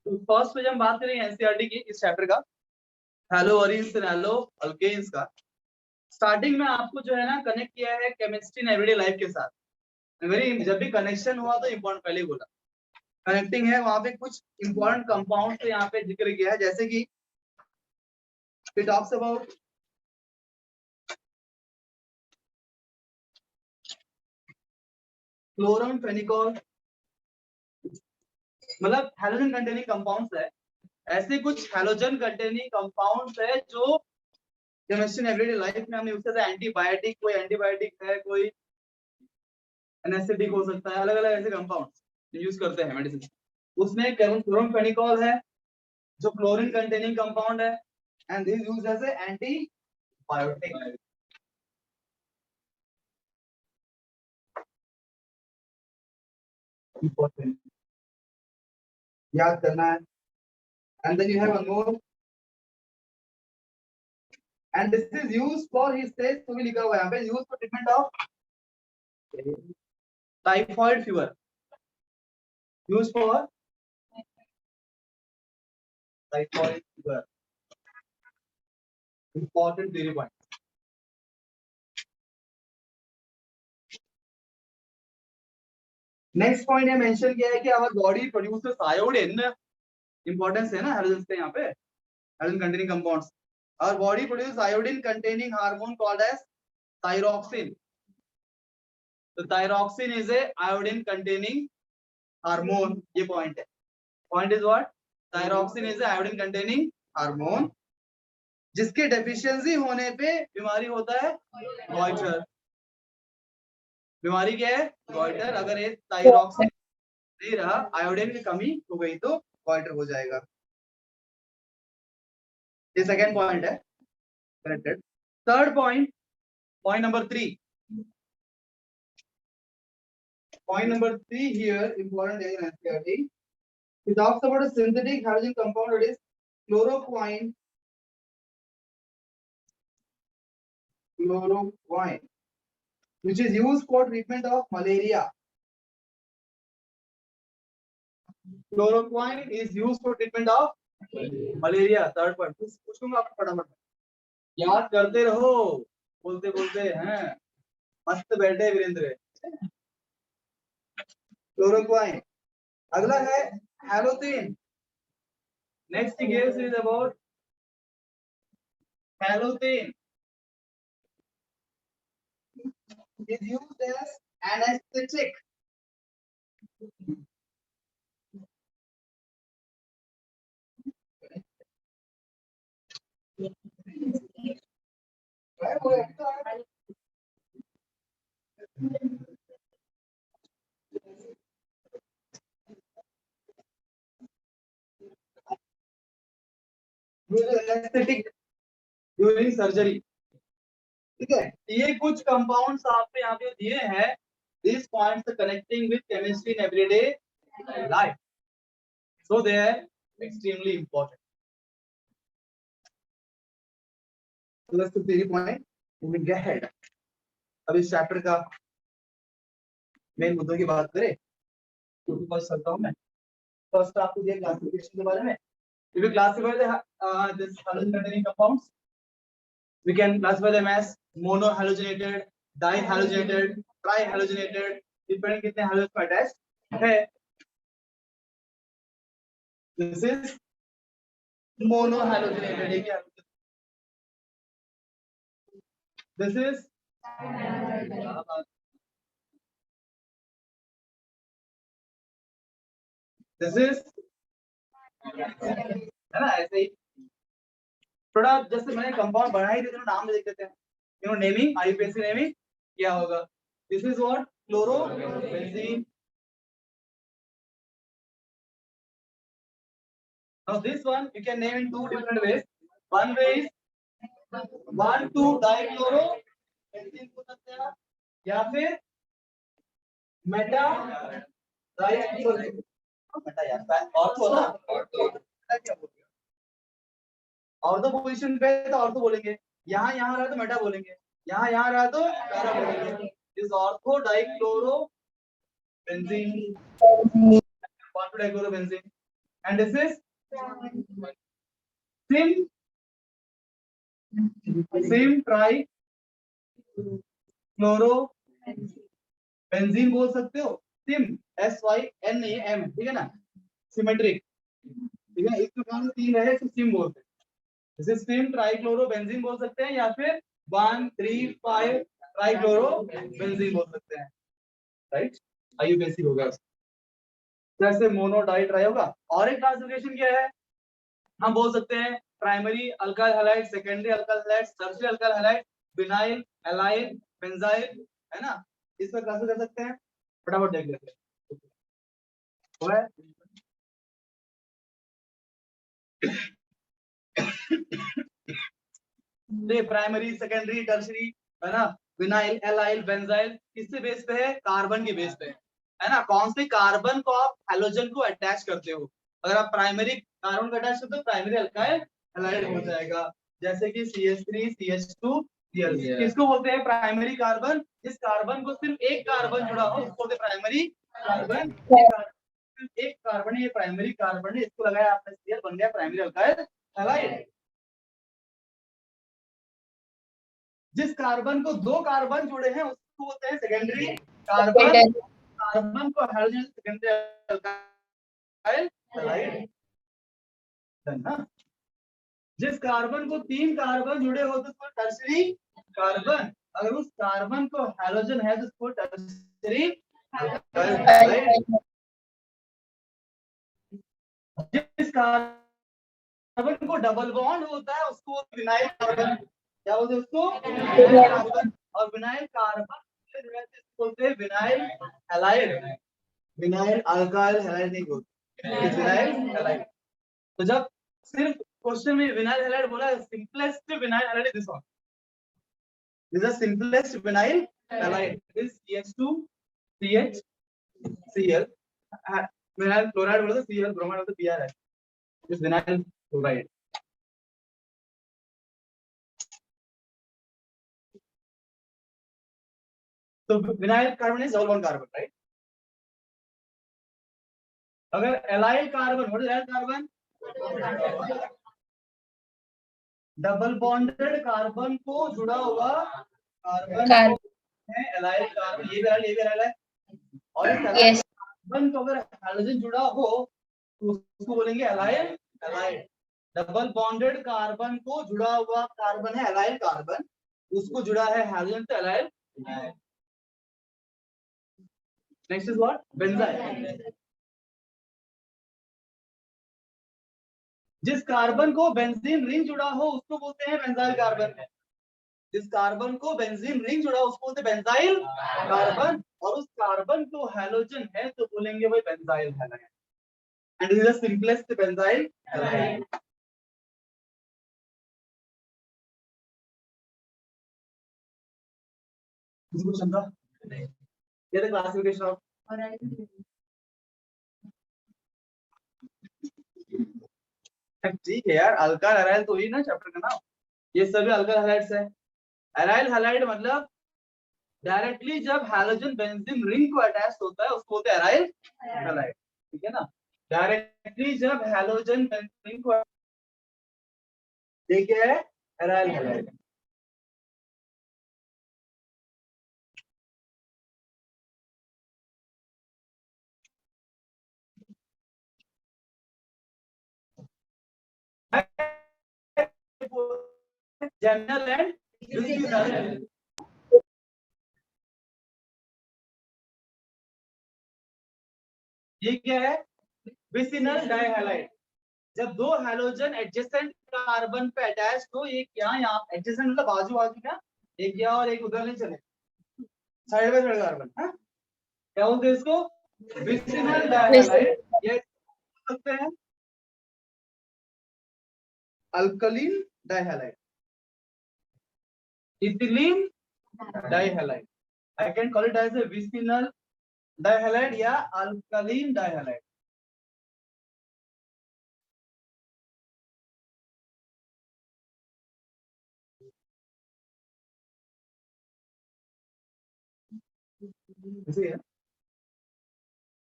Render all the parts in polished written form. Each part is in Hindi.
तो फर्स्ट पेज हम बात करेंगे एनसीईआरटी की इस चैप्टर का हैलोअरीन्स एंड हैलो अल्केन्स का। स्टार्टिंग में आपको जो है ना कनेक्ट किया है केमिस्ट्री इन एवरीडे लाइफ के साथ। वेरी जब भी कनेक्शन हुआ तो इम्पोर्टेंट पहले ही बोला कनेक्टिंग है, वहां पे कुछ इंपॉर्टेंट कंपाउंड से यहाँ पे जिक्र किया है, जैसे कि इट टॉक्स अबाउट क्लोरम फेनिकोल, मतलब हैलोजन कंटेनिंग कंपाउंड्स है। ऐसे कुछ हैलोजन कंटेनिंग कंपाउंड्स है जो केमिस्ट्री इन एवरीडे लाइफ में हमने यूज करते हैं। एंटीबायोटिक, कोई एंटीबायोटिक है, कोई एनेस्थेटिक हो सकता है, अलग अलग ऐसे कंपाउंड यूज करते हैं मेडिसिन। उसमें क्लोरम फेनिकोल है जो क्लोरीन कंटेनिंग कंपाउंड है and this used as a antibiotic. Important याद करना है। And then you have one more and this is used for he says, तो भी लिखा हुआ है यहां पे, used for treatment of typhoid fever, used for typhoid fever. Important theory point. Next point है मेंशन किया है कि our body produces iodine. Importance है ना हैलोजन पे, यहाँ पे halogen containing compounds. Our body produce iodine containing hormone called as thyroxine. तो thyroxine is a iodine containing hormone, ये पॉइंट है। Point is what? Thyroxine is a iodine containing hormone जिसके डेफिशिएंसी होने पे बीमारी होता है गॉइटर। बीमारी क्या है? गॉइटर। अगर ये थायरॉक्सिन नहीं रहा, आयोडीन की कमी हो गई तो गॉइटर हो जाएगा। ये सेकंड पॉइंट है, corrected. Third point, point number 3, point number 3 here, important is in NCERT. It talks about a synthetic halogen compound, that is chloroquine, which is used for treatment of malaria. Chloroquine is used for treatment of malaria. Third point, पूछूंगा आपको फटाफट, याद करते रहो, बोलते बोलते हैं मस्त बैठे वीरेंद्र। क्लोरोक्वाइन। अगला है हैलोथेन। Next case is about हैलोथेन is used as anesthetic. Anaesthetic during surgery. ठीक है, ये कुछ कंपाउंड्स आपने यहाँ पे दिए हैं। This points connecting with chemistry in everyday life, so they are extremely important. Plus two 3 point we get head. अब इस चैप्टर का मेन मुद्दों की बात करें तो फर्स्ट चलता हूं मैं। फर्स्ट आपको दिया क्लासिफिकेशन के बारे में। If we classify this halogen containing compounds, we can classify them as monohalogenated, dihalogenated, trihalogenated, depending कितने halogens पर attached है। This is monohalogenated, this is है ना, ऐसे ही थोड़ा जैसे मैंने कंपाउंड बना ही दिया, नाम देख लेते हैं, you know naming, IUPAC naming क्या होगा। This is what? Chlorobenzene. Now this one you can name in two different ways. One way is 1,2-dichlorobenzene हो सकता है, या फिर मेटा मेटा यार ऑर्थो ना, क्या बोल गया, ऑर्थो पोजीशन पे तो ऑर्थो बोलेंगे, यहाँ रहा तो मेटा बोलेंगे, यहाँ रहा तो पैरा बोलेंगे। इस ortho dichlorobenzene dichlorobenzene, and this is sim tri chloro benzene बोल सकते हो, सिम SYNAM, ठीक है ना, सिमेट्रिक, ठीक है, इसके कारण तीन रहे तो सिम बोलते हैं, जैसे सिम ट्राइक्लोरो बेंजीन बोल सकते हैं या फिर 1,3,5 ट्राइक्लोरो बेंजीन बोल सकते हैं, राइट। आइए बेसिक हो गया, जैसे मोनो डाई ट्राई होगा। और एक क्लासिफिकेशन क्या है, हम बोल सकते हैं primary alkyl halide, secondary alkyl halide, tertiary alkyl halide, vinyl, allyl, benzyl, है ना, इस पर क्लासिफाई कर सकते हैं। फटाफट देख लेते हैं, हो गया। प्राइमरी, सेकेंडरी, टर्शियरी, है ना, विनाइल, एलाइल, बेंजाइल, किससे बेस पे है, कार्बन के बेस पे है ना, कौन से कार्बन को आप हैलोजन को अटैच करते हो, अगर आप प्राइमरी कार्बन को अटैच करते हो प्राइमरी अल्काइल हैलाइड हो जाएगा, जैसे कि CH3 CH2 Cl। किसको बोलते हैं प्राइमरी कार्बन, जिस कार्बन को सिर्फ एक कार्बन जुड़ा हो उसको बोलते हैं प्राइमरी कार्बन, एक कार्बन है ये प्राइमरी कार्बन है, इसको लगाया आपने Cl, बन गया प्राइमरी अल्काइल हैलाइड। जिस कार्बन को दो कार्बन जुड़े हैं उसको बोलते हैं सेकेंडरी कार्बन, कार्बन को हाइड्रोजन सेकेंडरी अल्काइल हैलाइड, ना। जिस कार्बन को तीन कार्बन जुड़े हो तो उसको टर्शियरी कार्बन, अगर उस कार्बन को हाइड्रोजन है तो उसको टर्शियरी हैलाइड। जिस कार्बन को डबल बॉन्ड होता है उसको विनाइल कार्बन, क्या बोलते हैं उसको, विनाइल कार्बन, और विनाइल कार्बन बोलते हैं vinyl halide, vinyl alkyl halide नहीं बोलते, विनाइल हैलाइड। तो जब सिर्फ क्वेश्चन में विनाइल हैलाइड बोला, simplest vinyl halide this one, this is the simplest vinyl halide, is CH2 CH Cl, vinyl chloride बोला तो Cl, ब्रोमाइड बोला तो Br है, इस विनाइल क्लोराइड। तो vinyl carbon is double bond carbon, right. अगर allyl carbon, what is allyl carbon, double bonded carbon को जुड़ा हुआ कार्बन है एलाइल कार्बन, ये भी एलाइल है, और इस एलाइल कार्बन को अगर हाइड्रोजन जुड़ा हो तो उसको बोलेंगे allyl halide. Double bonded carbon को जुड़ा हुआ कार्बन है एलाइल कार्बन, उसको जुड़ा है हाइड्रोजन से allyl. Next is what, benzyl. जिस कार्बन को बेंजीन रिंग जुड़ा हो उसको बोलते हैं बेंजाइल कार्बन, जिस कार्बन को बेंजीन रिंग जुड़ा हो उसको बोलते हैं बेंजाइल कार्बन, और उस कार्बन को हैलोजन है तो बोलेंगे भाई benzyl halide, and this is the simplest benzyl halide. किसी को समझा, ये द क्लासिफिकेशन ऑफ, ठीक है यार, अल्काइल हैलाइड तो ही ना चैप्टर का नाम, ये सभी अल्काइल हैलाइड्स है। एलाइल हैलाइड मतलब डायरेक्टली जब हैलोजन बेंजीन रिंग को अटैच होता है उसको बोलते हैं एराइल हैलाइड, ठीक है ना, डायरेक्टली जब हैलोजन बेंजीन रिंग को, ठीक है, aryl halide. General and vicinal, ये क्या है, विसिनल डाइहैलाइड, जब दो हैलोजन एडजेसेंट कार्बन पे अटैच हो, एक यहाँ एडजेसेंट मतलब बाजू बाजू का, एक यहाँ और एक उधर नहीं चले, साइड बाय साइड कार्बन, हाँ, क्या बोलते हैं इसको, विसिनल डाइहैलाइड। ये सकते हैं alkaline dihalide, ethylene dihalide, I can call it as a vicinal dihalide या alkaline dihalide।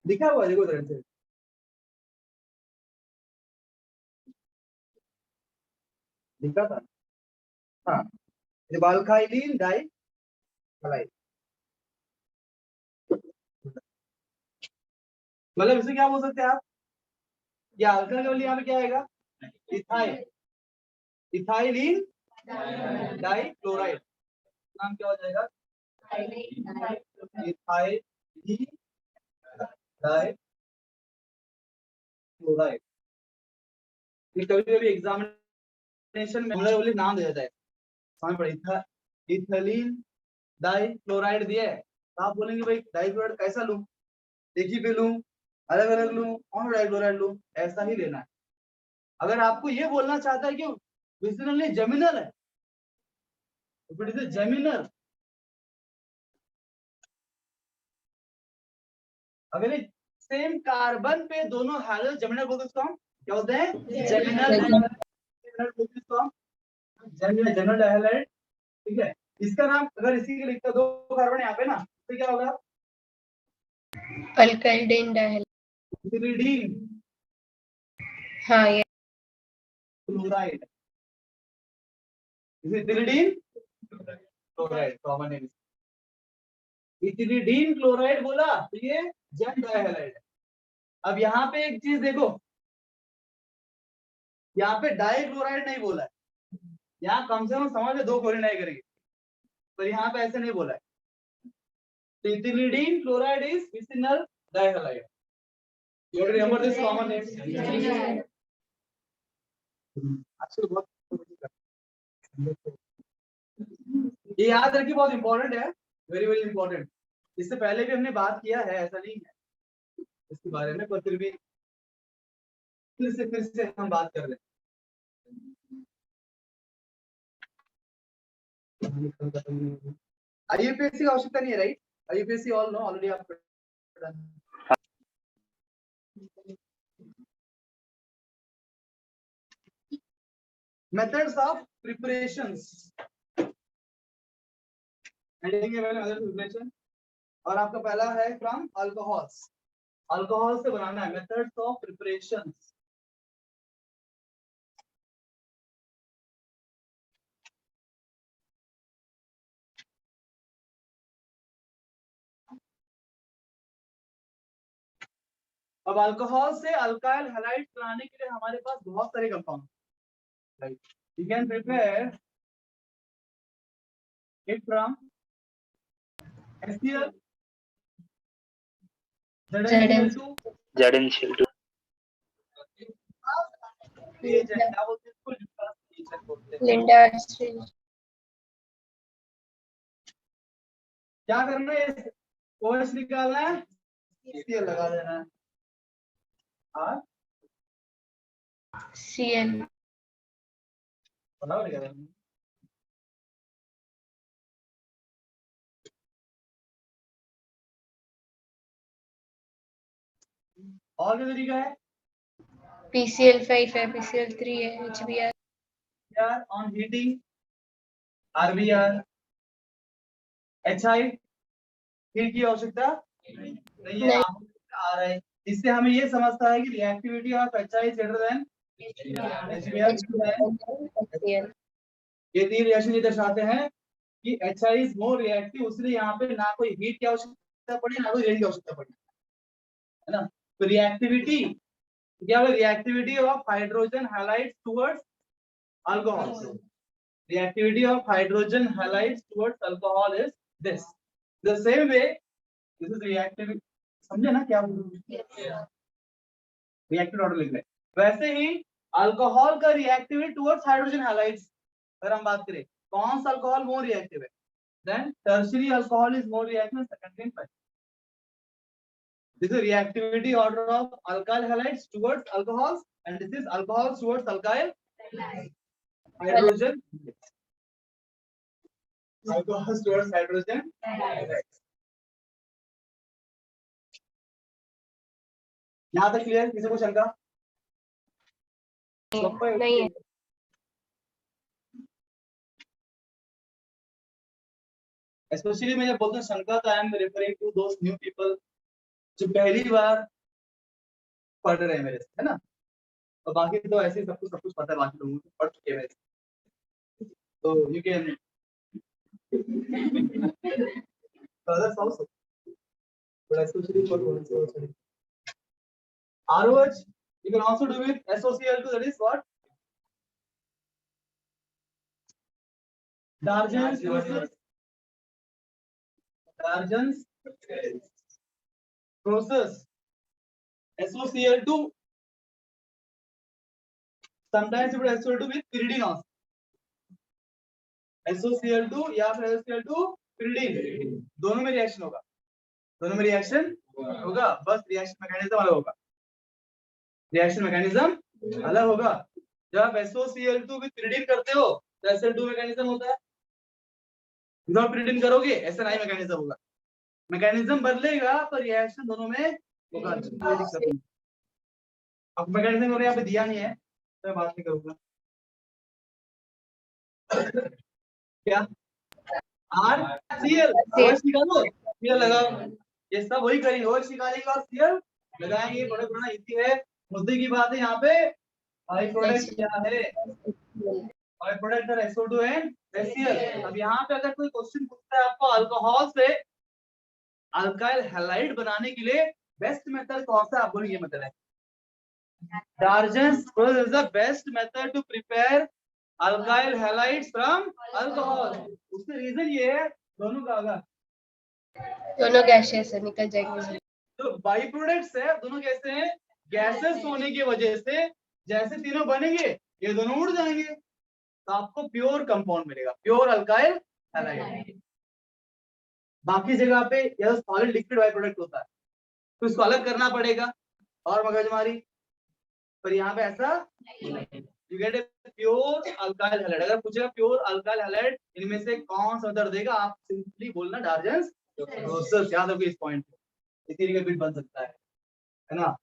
लिखा हुआ है देखो इधर से, लिखा था हाँ, अल्काइलिन डाइहैलाइड, मतलब इसे क्या बोल सकते हैं आप, या अल्काइल का यहाँ पे क्या आएगा, इथाइल, इथाइलिन डाइक्लोराइड, नाम क्या हो जाएगा, इथाइल डाइक्लोराइड। कभी-कभी एग्जामिनेशन में बोले नाम दे देता है, समझ पड़े, इथाइलिन डाइक्लोराइड दिया है, तो आप बोलेंगे भाई डाइक्लोराइड कैसा लूं, एक ही पे लूं, अलग अलग लूं, कौन डाइक्लोराइड लूं, ऐसा ही लेना है। अगर आपको ये बोलना चाहता है कि विसिनल नहीं जेमिनल है, तो फिर इसे जेमिनल, अगर सेम कार्बन पे दोनों हाइड्रोजन जेमिनल बोलते उसको हम क्या बोलते हैं, जेमिनल, जेमिनल बोलते उसको हम जेमिनल डाइहैलाइड, ठीक है। इसका नाम अगर इसी के लिखता, दो कार्बन यहाँ पे ना, तो क्या होगा, अल्काइलिन डाइहैलाइड, इथिलीन हाँ ये chloride, ethylene chloride common name, ethylene chloride बोला तो ये जेम डाइहैलाइड है। अब यहाँ पे एक चीज देखो, यहाँ पे डाइक्लोराइड नहीं बोला है, यहाँ कम से कम समझ में दो क्लोरीन नहीं करेंगे, पर यहाँ पे ऐसे नहीं बोला है। तो ethylene chloride is vicinal dihalide, you remember this common name, actually बहुत ये याद रखिए, बहुत इंपॉर्टेंट है, वेरी वेरी इंपॉर्टेंट। इससे पहले भी हमने बात किया है, ऐसा नहीं है इसके बारे में, पर फिर भी फिर से हम बात कर लें। आईयूपीएससी की आवश्यकता नहीं है, राइट, आईयूपीएससी ऑल नो ऑलरेडी आप डन। मेथड्स ऑफ प्रिपरेशंस और आपका पहला है फ्रॉम अल्कोहल्स, अल्कोहल से बनाना है, मेथड्स ऑफ प्रिपरेशंस। अब अल्कोहल से अल्काइल हैलाइड बनाने के लिए हमारे पास बहुत सारे compound, right, you can prepare it from HCl, ZnCl2, ZnCl2, क्या बोलते हैं इसको, लिंडार्ड, क्या करना है, OH निकालना है, HCl लगा देना है, और Cl, बराबर क्या करना है? और क्या तरीका है, PCl5 है, PCl3 है, HBr, on heating, RBr, HI heat की आवश्यकता नहीं है, आ रहा है, इससे हमें ये समझता है कि reactivity of HI greater than HBr, HCl, ये तीन रिएक्शन ये दर्शाते हैं कि HI इज मोर रिएक्टिव, इसलिए यहाँ पे ना कोई हीट की आवश्यकता पड़ी, ना कोई रेन की आवश्यकता पड़ी, है ना। तो रिएक्टिविटी क्या है, reactivity of hydrogen halides towards alcohol, reactivity of hydrogen halides towards alcohol is this. The same way, this is reactivity, समझे ना क्या रिएक्टिव ऑर्डर लिख रहे हैं, वैसे ही अल्कोहल का रिएक्टिविटी टुवर्ड्स हाइड्रोजन हैलाइड्स, अगर हम बात करें कौन सा अल्कोहल मोर रिएक्टिव है, then tertiary alcohol is more reactive, secondary and primary. This is reactivity order of alkyl halides towards alcohols, and this is alcohols towards alkyl hydrogen, alcohols towards hydrogen halides. यहाँ तक क्लियर, किसी को शंका नहीं है, स्पेशली मैं जब बोलता हूँ शंका, तो I am referring to those new people जो पहली बार पढ़ रहे हैं मेरे से, है ना, और बाकी तो ऐसे ही सब कुछ पता है, बाकी लोगों को पढ़ चुके हैं। So you can others also, but especially for OH. ROH you can also do with SOCl2, that is what? Darjan's process. Darjan's process. SOCl2. Sometimes you put SOCl2 with pyridine also. SOCl2 या फिर SOCl2 pyridine, दोनों में रिएक्शन होगा, दोनों में रिएक्शन होगा, बस रिएक्शन मैकेनिज्म अलग होगा, रिएक्शन मैकेनिज्म अलग होगा। जब SOCl2 विद pyridine करते हो तो SL2 मैकेनिज्म होता है, विदाउट pyridine करोगे SNI मैकेनिज्म होगा, मैकेनिज्म बदलेगा पर रिएक्शन दोनों में होगा, कोई दिक्कत नहीं। अब मैकेनिज्म उन्होंने यहाँ पे दिया नहीं है तो मैं बात नहीं करूंगा। क्या RCl OH निकालो, Cl लगाओ, ये सब वही करेंगे, OH निकालेंगे और Cl लगाएंगे, बड़ा बड़ा इजी है। मुद्दे की बात है यहाँ पे बाई प्रोडक्ट क्या है, बाई प्रोडक्ट है SO2 एंड HCl। अब यहाँ पे अगर कोई क्वेश्चन पूछता है आपको अल्कोहल से अल्काइल हैलाइड बनाने के लिए बेस्ट मेथड कौन सा, आप बोलो ये मेथड है। Darjan's process is the best method to prepare alkyl halides from alcohol। उसका रीजन ये है, दोनों का होगा, दोनों गैसेस से निकल जाएंगे। तो बाई प्रोडक्ट्स है, दोनों कैसे हैं, गैसेस होने की वजह से जैसे तीनों बनेंगे ये दोनों उड़ जाएंगे, तो आपको प्योर कंपाउंड मिलेगा, प्योर अल्काइल हैलाइड। बाकी जगह पे यह सॉलिड लिक्विड बाई प्रोडक्ट होता है तो इसको अलग करना पड़ेगा और मगजमारी, पर यहाँ पे ऐसा you get a pure alkyl halide. अगर पूछेगा प्योर अल्काइल हैलाइड इनमें से कौन सा उत्तर देगा, आप सिंपली बोलना डार्जन्स प्रोसेस, याद रखो इस पॉइंट पे, इसी का बिट बन सकता है ना।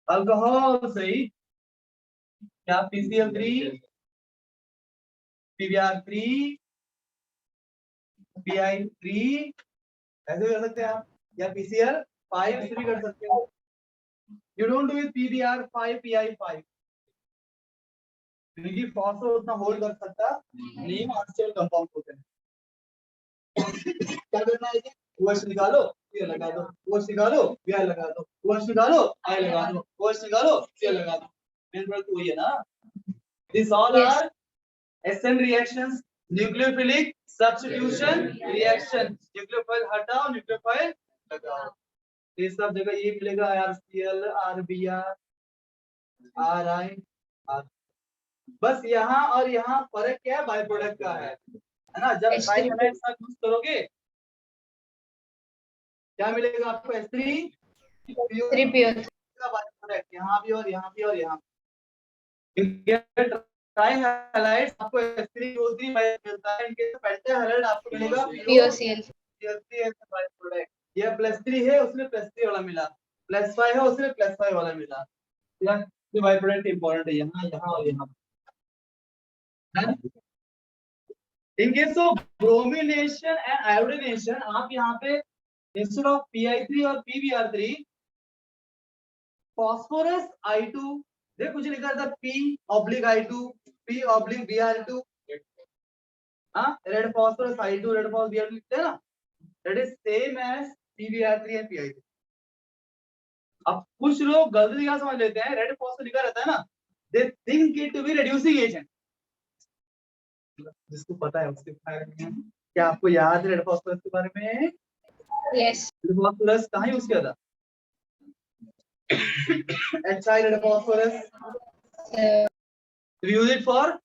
अल्कोहल सही, क्या PCl3 PBr3 PI3 ऐसे कर सकते हैं आप, या PCl5 से भी कर सकते हो। You don't do with PBr5 PI5 क्योंकि फॉस्फोर उतना होल्ड कर सकता नहीं, अनस्टेबल कंपाउंड होते हैं। क्या करना है, OH निकालो Cl लगा दो, OH निकालो Bi लगा दो, OH निकालो I लगा दो, OH निकालो Cl लगा दो, मेन प्रोडक्ट वही है ना। These all are SN reactions, nucleophilic substitution reaction, nucleophile हटाओ nucleophile लगाओ, ये सब जगह ये मिलेगा RCl RBr RI R। बस यहाँ और यहाँ फर्क क्या है, बाय प्रोडक्ट का है ना। जब ट्राइहैलाइड साथ यूज करोगे क्या मिलेगा आपको, H3PO3 का बाय प्रोडक्ट, यहाँ भी और यहाँ भी और यहाँ ट्राइहैलाइड आपको H3PO3 मिलता है, इनके पेंटाहैलाइड आपको मिलेगा POCl बाय प्रोडक्ट। ये +3 है उसमें +3 वाला मिला, +5 है उसमें +5 वाला मिला, ये बाय प्रोडक्ट इंपॉर्टेंट है यहाँ यहाँ और यहाँ। In case of bromination and iodination, आप यहाँ पे instead of PI3 और PBr3 phosphorus I2, देख कुछ लिखा था P/I2 P/Br2, हाँ red phosphorus I2 red phosphorus Br2 लिखते हैं ना, that is same as PBr3 and PI3। अब कुछ लोग गलती क्या समझ लेते हैं, रेड phosphorus लिखा रहता है ना, they think it to be reducing agent। जिसको पता है उसके बारे में, क्या आपको याद है रेड फॉस्फोरस के बारे में? यस, रेड फॉस्फोरस कहाँ यूज किया था? HI red phosphorus use it for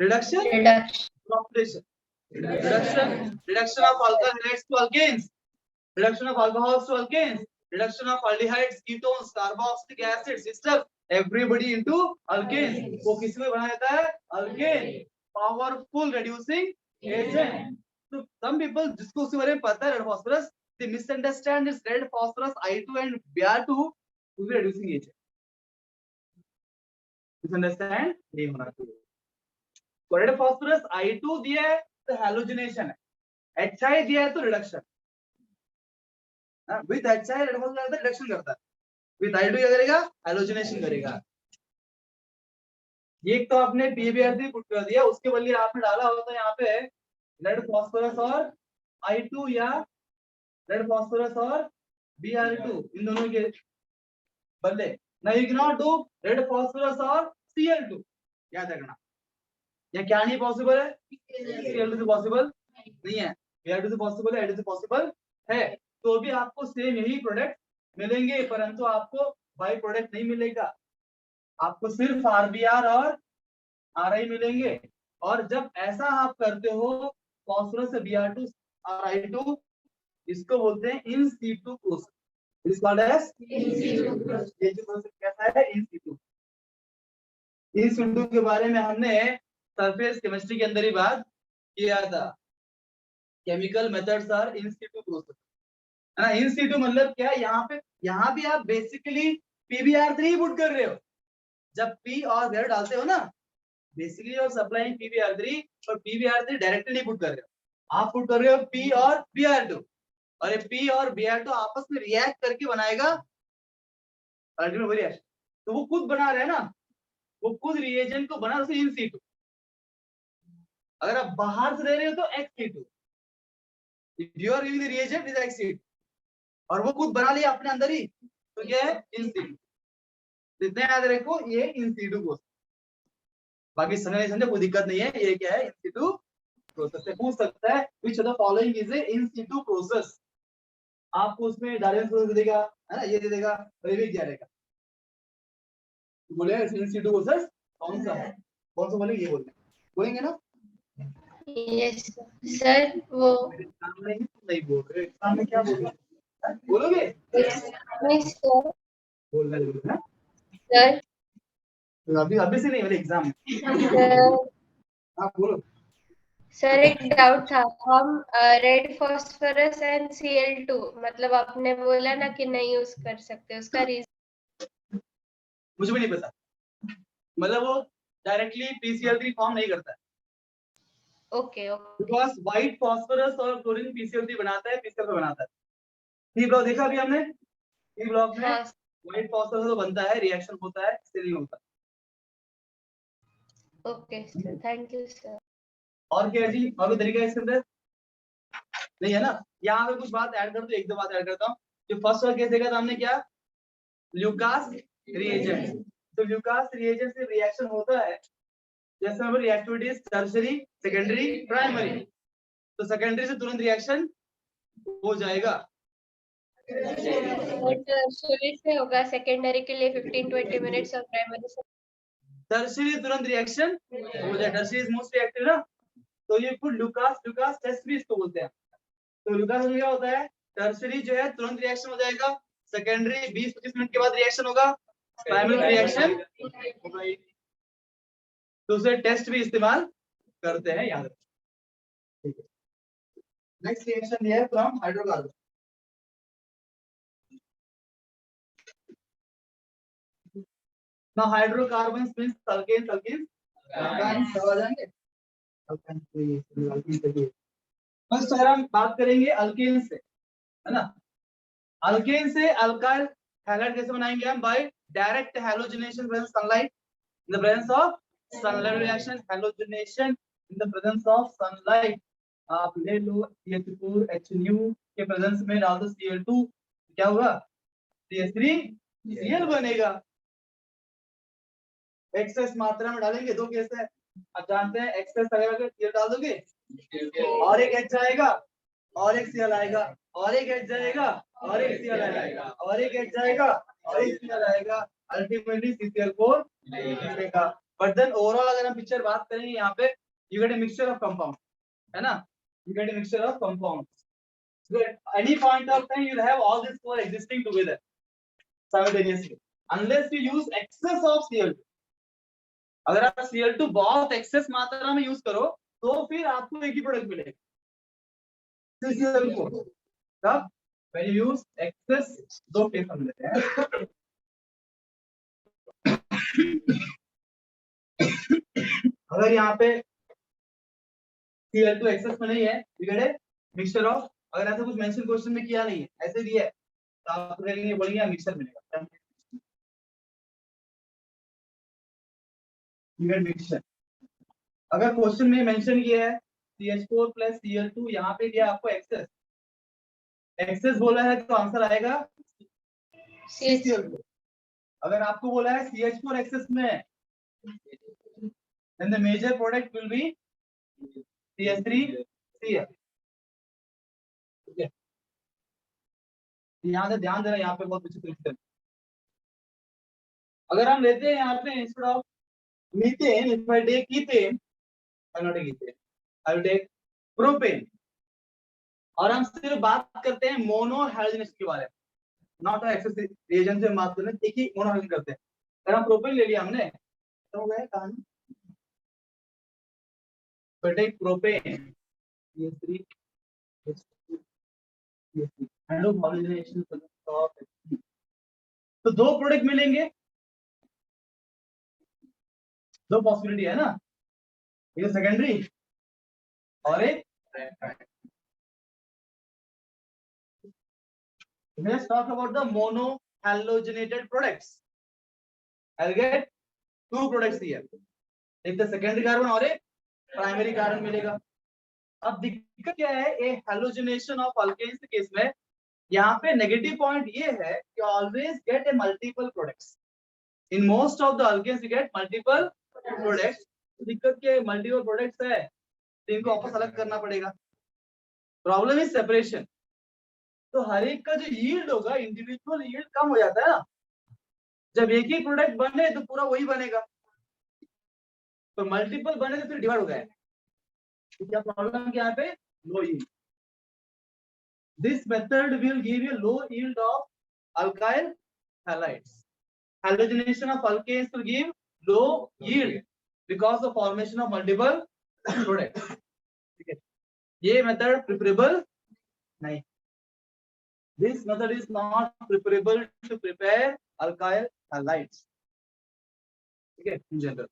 reduction oxidation, reduction of alkyl halides to alkanes, reduction of alcohols to alkanes, reduction of aldehydes ketones carboxylic acids esters everybody into alkane. वो किस में बनाया जाता है, अल्केन, पावरफुल रिड्यूसिंग एजेंट। तो सम पीपल जिसको उसके बारे में पता है red phosphorus, they misunderstand this red phosphorus I2 and Br2 to be reducing agent. Misunderstand नहीं होना चाहिए। तो रेड फॉस्फोरस I2 दिया है तो हैलोजिनेशन है, HI दिया है तो reduction, with HI red phosphorus reduction करता है, विद I2 क्या करेगा, हैलोजिनेशन करेगा। ये तो आपने PbR3 पुट कर दिया, उसके बदले आपने डाला होता है यहाँ पे रेड फॉस्फोरस और I2 या रेड फॉस्फोरस और Br2, इन दोनों के बदले। ना you can not do red phosphorus और Cl2, याद रखना। या क्या नहीं पॉसिबल है? Cl2 से पॉसिबल नहीं है, Br2 से पॉसिबल है, Id से पॉसिबल है। तो भी आपको सेम यही प्रोडक्ट मिलेंगे, परंतु आपको बाई प्रोडक्ट नहीं मिलेगा, आपको सिर्फ RBr और Ri मिलेंगे। और जब ऐसा आप करते हो फॉस्फोरस से Br2 और I2, इसको बोलते हैं in situ process. Is called as ये जो प्रोसेस कैसा है? In situ. इन सीटू के बारे में हमने सरफेस केमिस्ट्री के अंदर ही बात किया था। Chemical methods are in situ process, है ना। इन सीटू मतलब क्या है? यहाँ भी आप बेसिकली PbR3 पुट कर रहे हो। जब P और Z डालते हो ना, बेसिकली और सप्लाइंग PbR3, और PbR3 डायरेक्टली नहीं पुट कर रहे हो, आप पुट कर रहे हो P और Br2, और ये P और Br2 आपस में रिएक्ट करके बनाएगा अल्टीमेट रिएक्शन। तो वो खुद बना रहे हैं ना, वो खुद रिएजेंट को बना रहे इन सीटू। अगर आप बाहर से दे रहे हो तो ex situ, you are giving the reagent is ex situ, और वो खुद बना लिया अपने अंदर ही, तो क्या है? In situ. इतना याद रखो, ये इन सीटू प्रोसेस। बाकी समझ नहीं समझे कोई दिक्कत नहीं है, ये क्या है? In situ process. से पूछ सकता है which of the following is a in situ process. आपको उसमें डायरेक्ट प्रोसेस देगा, है ना, ये दे देगा, और ये भी क्या रहेगा, बोले इन सीटू प्रोसेस कौन सा है, कौन सा बोलेंगे, ये बोलेंगे ना। यस सर, वो एग्जाम में नहीं बोल रहे, एग्जाम में क्या बोलोगे? बोलोगे? नहीं सर, बोलना जरूर है सर तो अभी से नहीं, मेरे एग्जाम में। सर हाँ बोलो। सर एक डाउट था। हम रेड फॉस्फोरस एंड Cl2 मतलब आपने बोला ना कि नहीं यूज कर सकते, उसका रीजन? मुझे भी नहीं पता, मतलब वो डायरेक्टली PCl3 फॉर्म नहीं करता है, okay okay because white phosphorus और क्लोरीन PCl3 बनाता है, PCl बनाता है। टी ब्लॉक देखा अभी हमने, टी ब्लॉक में हाँ व्हाइट फॉस्फोरस तो बनता है, रिएक्शन होता है, इससे नहीं होता। Okay sir, thank you sir. और क्या है जी, और कोई तरीका है इसके अंदर? नहीं है ना। यहाँ पे कुछ बात ऐड कर दो, एक दो बात ऐड करता हूँ। जो फर्स्ट वाला केस देखा था हमने, क्या? Lucas reagent. तो ल्यूकास रिएजेंट से रिएक्शन होता है, जैसे हमारी reactivity is tertiary, secondary, primary. तो सेकेंडरी से तुरंत रिएक्शन हो जाएगा, टर्शियरी से होगा, सेकेंडरी के लिए 15-20 मिनट्स और प्राइमरी से टर्शियरी तुरंत रिएक्शन हो जाए, टर्शियरी इज मोस्ट रिएक्टिव ना। तो ये फुल लुकास टेस्ट भी इसको बोलते हैं। तो लुकास में क्या होता है? टर्शियरी जो है तुरंत रिएक्शन हो जाएगा, सेकेंडरी 20-25 मिनट के बाद रिएक्शन होगा, प्राइमरी रिएक्शन होगा ही। तो उसे टेस्ट भी इस्तेमाल करते हैं, याद रखो। ठीक है, नेक्स्ट रिएक्शन ये है फ्रॉम हाइड्रोकार्बन। ना हाइड्रोकार्बन मींस अल्केन्स, अल्कीन्स सब आ जाएंगे। फर्स्ट अगर हम बात करेंगे अल्केन से, है ना, अल्केन से अल्काइल हैलाइड कैसे बनाएंगे हम? By direct halogenation presence sunlight, in the presence of sunlight reaction, halogenation in the presence of sunlight. आप ले लो CH4HNU के प्रेजेंस में डाल दो Cl2, क्या होगा? CH3Cl बनेगा। एक्सेस मात्रा में डालेंगे, दो केस है, आप जानते हैं एक्सेस अगर Cl डाल दोगे और एक H आएगा और एक Cl आएगा, और एक H जाएगा और एक Cl आएगा, और एक H जाएगा और एक Cl आएगा, अल्टीमेटली CCl4 मिलेगा। बट देन ओवरऑल अगर हम पिक्चर बात करेंगे, यहाँ पे you get a mixture of compound, है ना, you get a mixture of compounds. At any point of time you'll have all these four existing together simultaneously unless you use excess of Cl2। अगर आप Cl2 बहुत एक्सेस मात्रा में यूज करो तो फिर आपको एक ही प्रोडक्ट मिलेगा, CCl4। तब when you use excess, दो केस हम लेते हैं। अगर यहाँ पे Cl2 एक्सेस में नहीं है, you get a mixture of, अगर ऐसा कुछ मेंशन क्वेश्चन में किया नहीं है, ऐसे दिया है, तो आप करेंगे, बोलेंगे मिक्सचर मिलेगा। मिक्सचर। अगर क्वेश्चन में मेंशन किया है CH4 + Cl2, यहाँ पे दिया आपको एक्सेस, एक्सेस बोला है तो आंसर आएगा CH2। अगर आपको बोला है CH4 एक्सेस में, then the major product will be CH3Cl। ठीक है, ध्यान देना यहाँ पे बहुत अच्छी तरीके से। अगर हम लेते हैं यहाँ पे instead of methane, if I take ethane, I not ethane, I will take propane, और हम सिर्फ बात करते हैं मोनो हैलोजेनेशन के बारे में, नॉट एक्सेस रिएजेंट से बात करते हैं, एक ही मोनो हैलोजन करते हैं। अगर हम प्रोपेन ले लिया हमने तो हो गया कहानी, तो टेक प्रोपेन, CH3 हैलोजेनेशन, तो दो प्रोडक्ट मिलेंगे, दो पॉसिबिलिटी है ना, एक सेकेंडरी और एक primary. Let's talk about the mono halogenated products. I'll get two products here. एक तो सेकेंडरी कार्बन और एक प्राइमरी कार्बन मिलेगा। अब दिक्कत क्या है, ए हैलोजिनेशन ऑफ अल्केन्स के केस में यहाँ पे नेगेटिव पॉइंट ये है कि always get a multiple products. In most of the alkanes you get multiple products. दिक्कत क्या है, मल्टीपल प्रोडक्ट्स है तो इनको आपस अलग करना पड़ेगा। Problem is separation. तो हर एक का जो यील्ड होगा, इंडिविजुअल यील्ड कम हो जाता है ना। जब एक ही प्रोडक्ट बने तो पूरा वही बनेगा, तो मल्टीपल बने तो फिर डिवाइड हो गया। तो क्या प्रॉब्लम क्या है पे, low yield. This method will give you low yield of alkyl halides. Halogenation of alkanes will give low yield because of formation of multiple products. ठीक है, ये मेथड प्रिफरेबल नहीं। This method is not preferable to prepare alkyl halides. ठीक है, in general.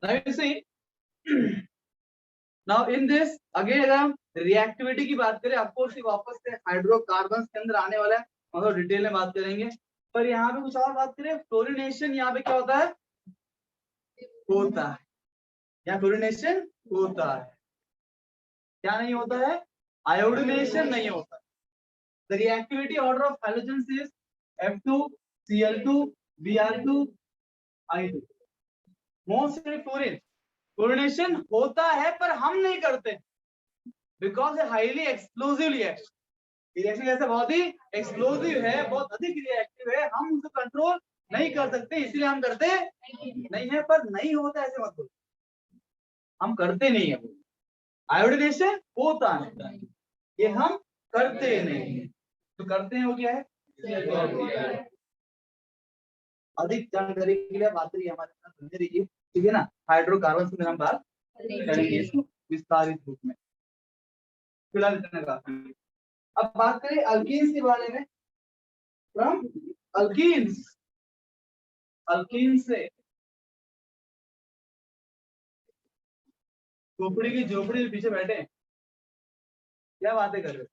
Now you see, now in this again अगर हम रिएक्टिविटी की बात करें, ऑफकोर्स वापस से हाइड्रोकार्बन के अंदर आने वाला है, मतलब डिटेल में बात करेंगे। पर यहाँ पे कुछ और बात करें, फ्लोरिनेशन यहाँ पे क्या होता है, होता है। यहाँ फ्लोरिनेशन होता है, क्या नहीं होता है, आयोडीनेशन नहीं होता है। The reactivity order of halogens is F2Cl2 Br2 I2। Mostly fluorination होता है पर हम नहीं करते, because highly explosive reaction. Reaction जैसे बहुत ही एक्सप्लोसिव है, बहुत अधिक रिएक्टिव है, हम उसे कंट्रोल नहीं कर सकते, इसलिए हम करते नहीं है। पर नहीं होता ऐसे मत बोलो, हम करते नहीं है। आयोडीनेशन होता है, ये हम करते नहीं है। तो करते हैं वो क्या है, अधिक जानकारी के लिए बात करिए हमारे साथ बने रहिए, ठीक है ना। हाइड्रोकार्बन से हम बात करेंगे इसको विस्तारित रूप में, फिलहाल इतना काफी। अब बात करें अल्कीन्स के बारे में। फ्रॉम अल्कीन्स, अल्कीन से झोपड़ी की झोपड़ी के पीछे बैठे क्या बातें कर रहे हो।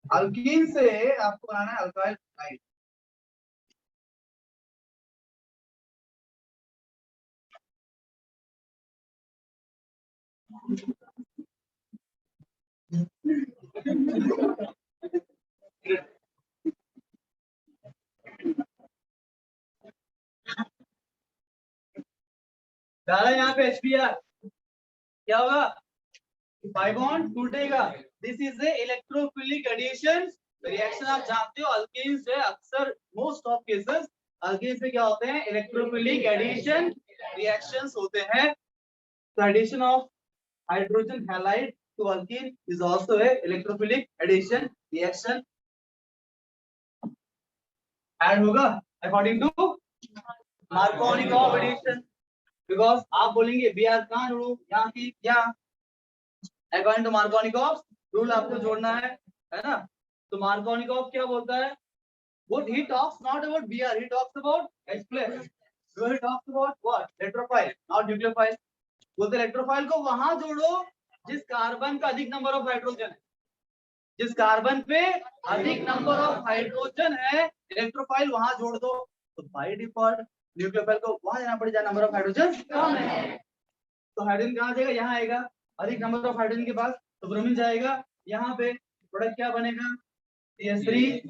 अल्कीन से आपको बनाना है अल्काइल हाइड। डाला यहाँ पे HBr, क्या होगा, 5 बॉन्ड टूटेगा। This is a electrophilic addition reaction. आप जानते हो अल्कीन से अक्सर मोस्ट ऑफ केसेस अल्कीन से क्या होते हैं, इलेक्ट्रोफिलिक एडिशन रिएक्शंस होते हैं। तो addition of hydrogen halide to alkene is also a electrophilic addition reaction. Add होगा according to Markovnikov addition, because आप बोलेंगे Br कहां जोड़ू, यहाँ की यहाँ, अकॉर्डिंग टू मार्कोनिकॉव रूल आपको जोड़ना है ना। तो मार्कोनिकॉव क्या बोलता है, what he talks not about Br, he talks about H plus, so he talks about what, electrophile not nucleophile। बोलते इलेक्ट्रोफाइल को वहां जोड़ो जिस कार्बन का अधिक नंबर ऑफ हाइड्रोजन है, जिस कार्बन पे अधिक नंबर ऑफ हाइड्रोजन है इलेक्ट्रोफाइल वहां जोड़ दो, तो बाय डिफॉल्ट न्यूक्लियोफाइल को वहां जाना पड़ेगा जहां नंबर ऑफ हाइड्रोजन कम है। तो हाइड्रोजन कहाँ जाएगा, यहाँ आएगा अधिक नंबर ऑफ हाइड्रोजन के पास, तो ब्रोमीन जाएगा यहाँ पे, प्रोडक्ट क्या बनेगा CH3।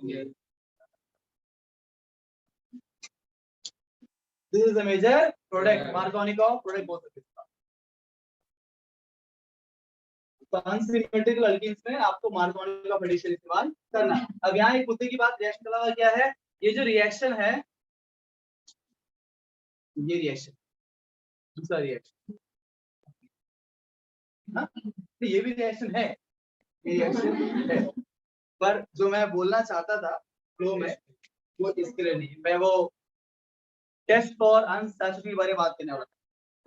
This is the major product, Markovnikov product बोल सकते हैं। तो अनसिमेट्रिकल अल्कीन्स में आपको मार्कोनिकॉफ एडिशन इस्तेमाल करना है। अब यहाँ एक मुद्दे की बात रिएक्शन के अलावा क्या है, ये जो रिएक्शन है, ये रिएक्शन दूसरा रिएक्शन, तो ये भी रिएक्शन है, ये रिएक्शन है, पर जो मैं बोलना चाहता था फ्लो में वो इसके लिए नहीं, मैं वो टेस्ट फॉर अनसैचुरेशन के बारे में बात करने वाला था,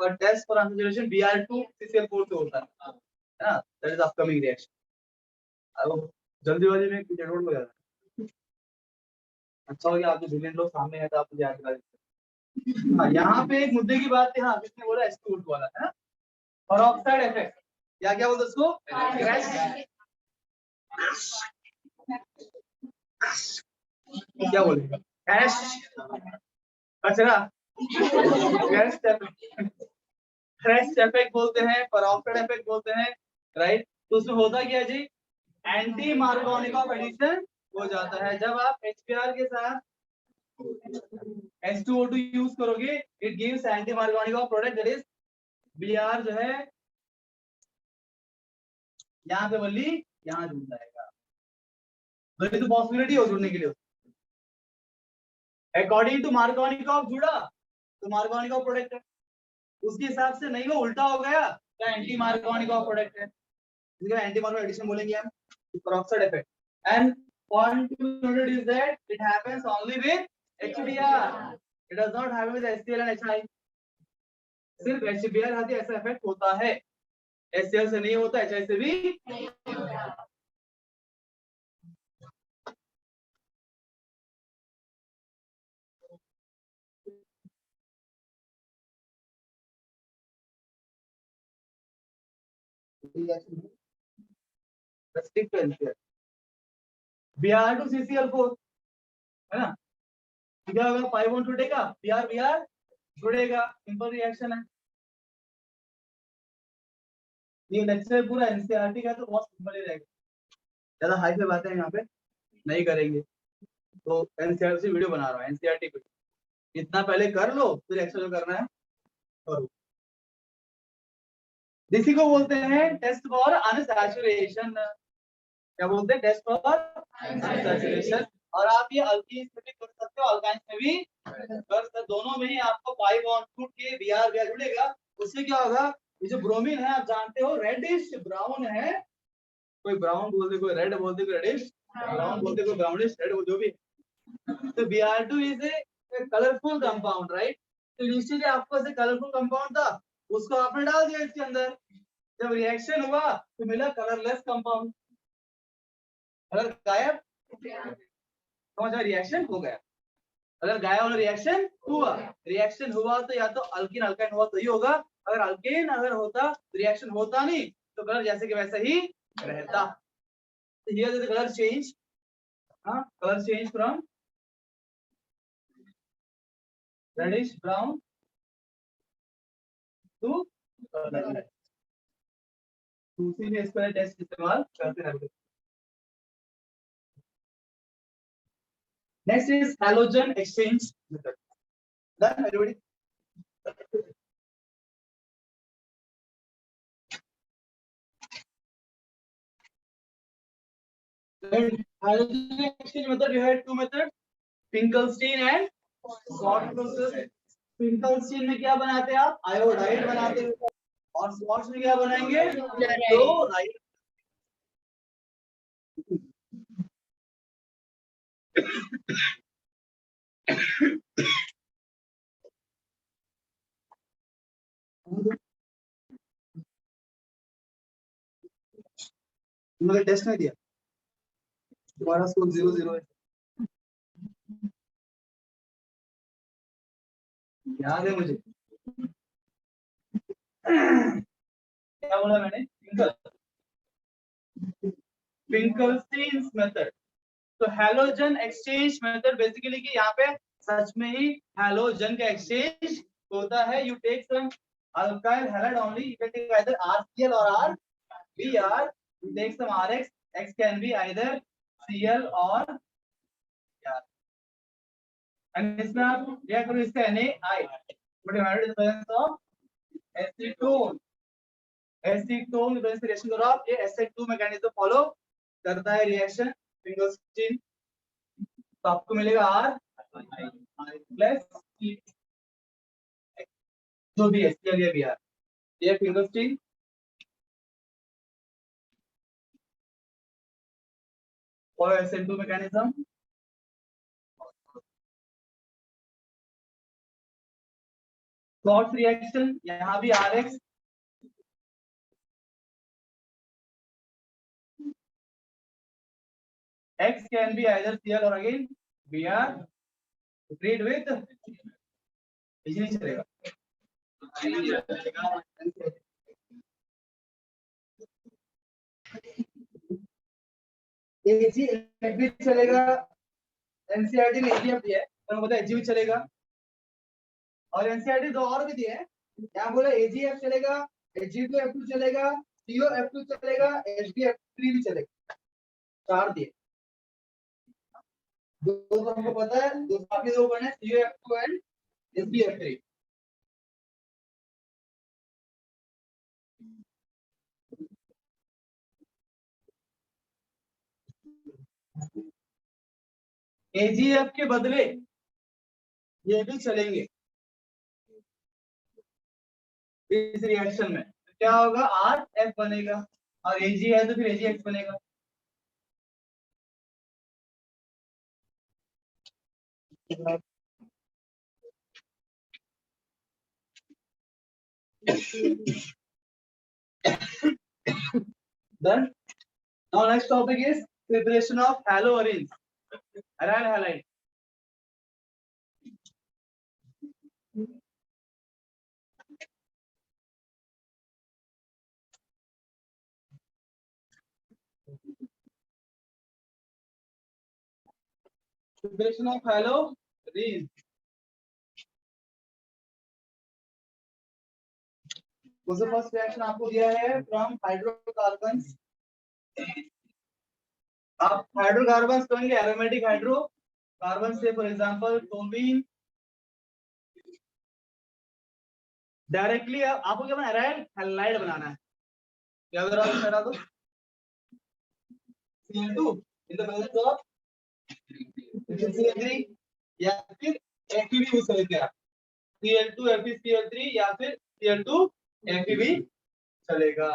पर test for unsaturation Br2 CCl4 से होता है ना, दैट इज अपकमिंग रिएक्शन। अब जल्दीबाजी में कुछ एडवर्ड हो जाता है, अच्छा हो गया आपके बिलियन लोग सामने हैं तो आप मुझे याद दिला देते। हाँ, यहाँ पे एक मुद्दे की बात है, हाँ किसने बोला H2O वाला है ना, और ऑक्साइड इफेक्ट, या क्या बोलते उसको क्रैश, क्या बोलेगा क्रैश, कचरा, क्रैश इफेक्ट बोलते हैं, परऑक्साइड इफेक्ट बोलते हैं, राइट। तो उसमें होता क्या जी, एंटी मार्कोनिकॉफ एडिशन हो जाता है जब आप HBr के साथ H2O2 यूज करोगे, it gives anti Markovnikov product that is Br जो है यहाँ पे बल्ली यहाँ जुड़ जाएगा, बल्ली तो पॉसिबिलिटी हो जुड़ने के लिए, अकॉर्डिंग टू मार्कोनिकॉफ जुड़ा तो मार्कोनिकॉफ प्रोडक्ट है, उसके हिसाब से नहीं वो उल्टा हो गया तो एंटी मार्कोनिकॉफ प्रोडक्ट है, इसलिए एंटी मार्कोनिकॉफ एडिशन बोलेंगे हम, peroxide effect। And point to note is that it happens only with HBr, it does not happen with HCl and HI, सिर्फ HBr आदि ऐसा इफेक्ट होता है, HCl से नहीं होता, HI से भी नहीं होता। Br2 CCl4 है ना, क्या होगा, पाई बॉन्ड टूटेगा, Br जुड़ेगा, सिंपल रिएक्शन है। ये लेक्चर पूरा एनसीईआरटी का तो बहुत सिंपल ही रहेगा, ज्यादा हाई पे बातें यहाँ पे नहीं करेंगे, तो एनसीईआरटी से वीडियो बना रहा हूँ, एनसीईआरटी पे इतना पहले कर लो, फिर एक्स्ट्रा जो करना है करो। इसी को बोलते हैं टेस्ट फॉर अनसैचुरेशन, क्या बोलते हैं, टेस्ट फॉर अनसैचुरेशन। और आप ये अल्कीन्स में भी कर सकते हो, अल्काइंस में भी कर सकते, दोनों में ही आपको पाई बॉन्ड टूट के Br जुड़ेगा, उससे क्या होगा, ये जो ब्रोमीन है आप जानते हो रेडिश ब्राउन है, कोई ब्राउन बोलते, कोई रेड बोलते, कोई रेडिश ब्राउन बोलते, कोई ब्राउनिश रेड, जो भी। तो Br2 is a colourful compound, right. तो इनिशियली आपको ऐसे कलरफुल कंपाउंड था, उसको आपने डाल दिया इसके अंदर, जब रिएक्शन हुआ तो मिला कलरलेस कंपाउंड, कलर गायब, समझा, रिएक्शन हो गया, अगर गायब वाला रिएक्शन हुआ तो या तो अल्कीन अल्काइन हुआ तो ही होगा, अगर अल्केन अगर होता तो रिएक्शन होता नहीं, तो कलर जैसे कि वैसे ही रहता। तो here the colour change, colour change from reddish brown to colourless, उसी में इसका टेस्ट इस्तेमाल करते रहते। Next is halogen exchange method, done everybody. And halogen exchange method, you had two methods, Finkelstein and Schwartz process। Finkelstein में क्या बनाते हैं आप, आयोडाइड बनाते हैं, और Schwartz में क्या बनाएंगे, क्लोराइड। तुमने टेस्ट नहीं दिया, तुम्हारा स्कोर 0-0 है, याद है मुझे, क्या बोला मैंने, फिंकल Finkelstein's method. तो हैलोजन एक्सचेंज मेथड बेसिकली कि यहाँ पे सच में ही हैलोजन का एक्सचेंज होता है. You take some alkyl halide only, you can take either RCl or RBr. You take some RX, X can be either Cl or Br. and इसमें आप क्या करो, इसका NaI but divided in the presence of acetone. Acetone की वजह से रिएक्शन करो आप, ये Sn2 मैकेनिज्म फॉलो करता है रिएक्शन फिंगरस्टीन. तो आपको मिलेगा R प्लस जो भी है Cl या Br. ये फिंगरस्टीन और Sn2 मैकेनिज्म. क्रॉस रिएक्शन यहाँ भी RX X can be either Cl or again Br. Treat with इसी नहीं चलेगा. AgF भी चलेगा. NCERT में AgF भी है तो पता है Ag भी चलेगा. और NCERT दो और भी दिए हैं. यहाँ बोले AgF चलेगा, Ag2F2 चलेगा, COF2 चलेगा, HBF3 भी चलेगा. 4 दिए. दो तो हमको पता है, दो बाकी दो बने COF2 एंड HBF3. AgF के बदले ये भी चलेंगे इस रिएक्शन में. क्या होगा, RF बनेगा और Ag है तो फिर AgX बनेगा. Done. Now next topic is preparation of haloarenes, aryl halide. Preparation of haloarenes. तो फर्स्ट रिएक्शन आपको दिया है फ्रॉम हाइड्रोकार्बन्स. आप हाइड्रोकार्बन्स कहेंगे एरोमेटिक हाइड्रोकार्बन से, फॉर एग्जांपल टोल्यूइन. डायरेक्टली आपको क्या बनाना है, हैलाइड बनाना है. क्या करो आप हटा दो Cl2 in the presence of Cl3 या फिर FeB यूज करके आप Cl2 FeCl3 या फिर Cl2 FeB चलेगा.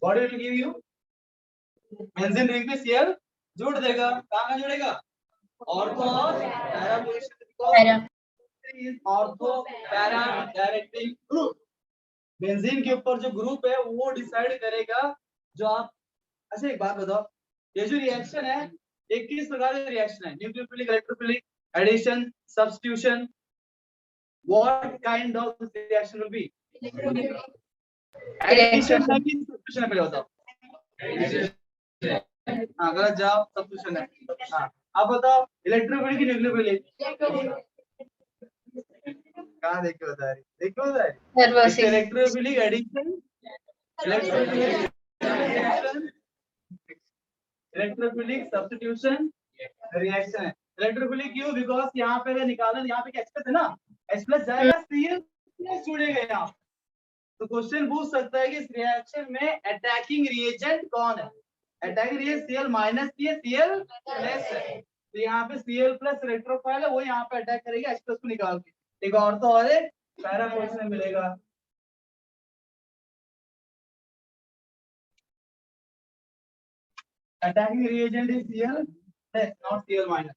What it will give you? Benzene ring पे Cl जोड़ देगा. कहाँ जोड़ेगा, ऑर्थो और para position. Ortho para directing group. Benzene के ऊपर जो ग्रुप है वो डिसाइड करेगा जो आप. अच्छा एक बात बताओ, ये जो रिएक्शन है ये किस प्रकार का रिएक्शन है, nucleophilic, electrophilic, addition, substitution? What kind of reaction will be? Addition है कि सब्स्टिट्यूशन है, पहले बताओ. हाँ गलत जाओ, सब्स्टिट्यूशन है. हाँ आप बताओ, इलेक्ट्रोफिलिक की न्यूक्लियोफिलिक? कहाँ देख के बता रही, देख के बता रही. Electrophilic addition, electrophilic electrophilic substitution reaction है. इलेक्ट्रोफिलिक क्यों, बिकॉज यहाँ पे निकाला, यहाँ पे H प्लस है ना, H प्लस जाएगा Cl प्लस जुड़ेगा यहाँ. तो क्वेश्चन पूछ सकता है कि इस रिएक्शन में अटैकिंग रिएजेंट कौन है. अटैकिंग रिएजेंट Cl माइनस की है, Cl प्लस है. तो यहाँ पे Cl प्लस इलेक्ट्रोफाइल है, वो यहाँ पे अटैक करेगी H प्लस को निकाल के. एक और तो और एक पैरा पोजीशन में मिलेगा. attacking reagent is Cl plus, not Cl minus.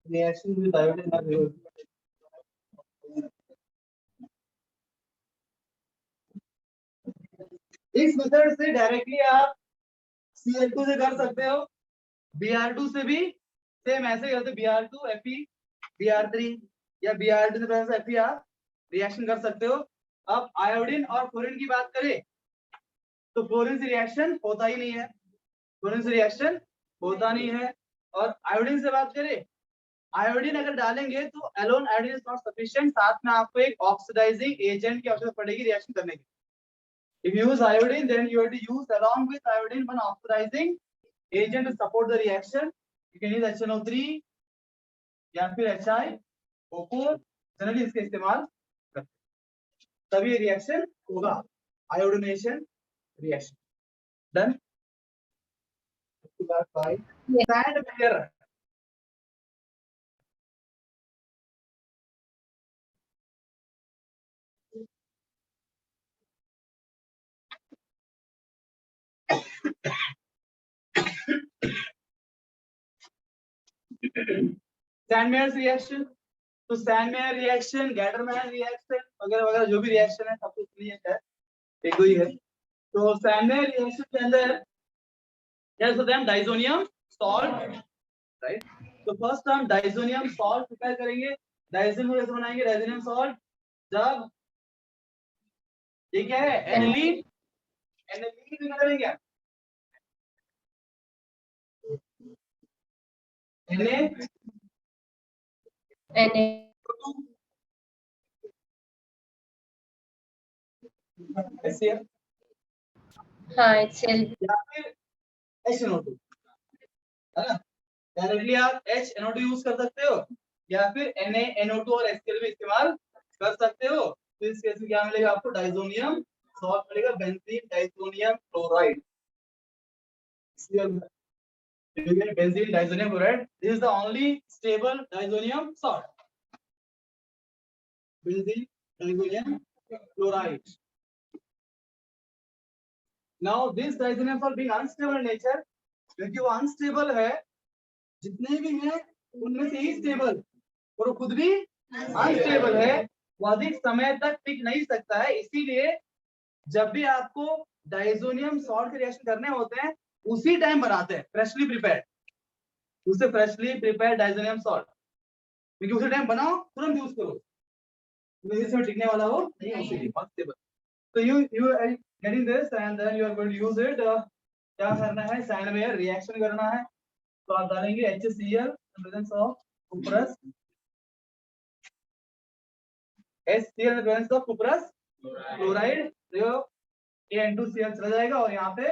Reaction with iodine are reversed. इस मेथड से डायरेक्टली आप Cl2 से कर सकते हो, Br2 से भी सेम ऐसे करते, Br2 Fe Br3 या Br2 से Fer रिएक्शन कर सकते हो। अब आयोडीन और फ्लोरीन की बात करें तो फ्लोरीन से रिएक्शन होता ही नहीं है, फ्लोरीन से रिएक्शन होता नहीं है। और आयोडीन से बात करें, आयोडीन अगर डालेंगे तो alone iodine is not sufficient, साथ में आपको एक ऑक्सीडाइजिंग एजेंट की आवश्यकता पड़ेगी रिएक्शन करने के लिए। If you use iodine, then you have to use along with iodine one oxidizing agent to support the reaction. You can use HNO3 या फिर HiO4, जनरली इसका इस्तेमाल करते हैं, तभी रिएक्शन होगा, आयोडीनेशन रिएक्शन। डन। उसके बाद by Sandmeyer, Sandmeyer reaction, तो सैंडमेयर रिएक्शन, गैटरमैन रिएक्शन वगैरह वगैरह जो भी रिएक्शन है सब कुछ नहीं है, एक दो ही है। तो सैंडमेयर रिएक्शन के अंदर क्या होता है, डाइजोनियम सॉल्ट, राइट। तो फर्स्ट हम डाइजोनियम सॉल्ट प्रिपेयर करेंगे। डाइजोनियम कैसे बनाएंगे, डाइजोनियम सॉल्ट जब ये क्या है, एनिलीन, एनिलीन करेंगे HCl हाँ HCl या फिर HNO2, है ना। डायरेक्टली आप HNO2 यूज कर सकते हो या फिर NaNO2 और HCl भी इस्तेमाल कर सकते हो। तो इस केस में क्या मिलेगा आपको, डाइजोनियम सॉल्ट मिलेगा, benzene diazonium chloride, benzene diazonium chloride. This is the only stable diazonium salt, benzene diazonium chloride. Now this diazonium salt being unstable in nature, क्योंकि वो अनस्टेबल है, जितने भी हैं उनमें से ही स्टेबल और वो खुद भी अनस्टेबल है, वो अधिक समय तक टिक नहीं सकता है। इसीलिए जब भी आपको डाइजोनियम सॉल्ट के रिएक्शन करने होते हैं उसी टाइम बनाते हैं फ्रेशली प्रिपेयर्ड, उसे फ्रेशली प्रिपेयर्ड डाइजोनियम सॉल्ट, क्योंकि उसी टाइम बनाओ तुरंत यूज करो, इसमें टिकने वाला हो नहीं, उसी अनस्टेबल। तो you getting this and then you are going to use it. क्या करना है, सैंडवेयर रिएक्शन करना है, तो आप डालेंगे HCl in presence of cuprous, HCl in presence of cuprous chloride, जो N2Cl चला जाएगा और यहाँ पे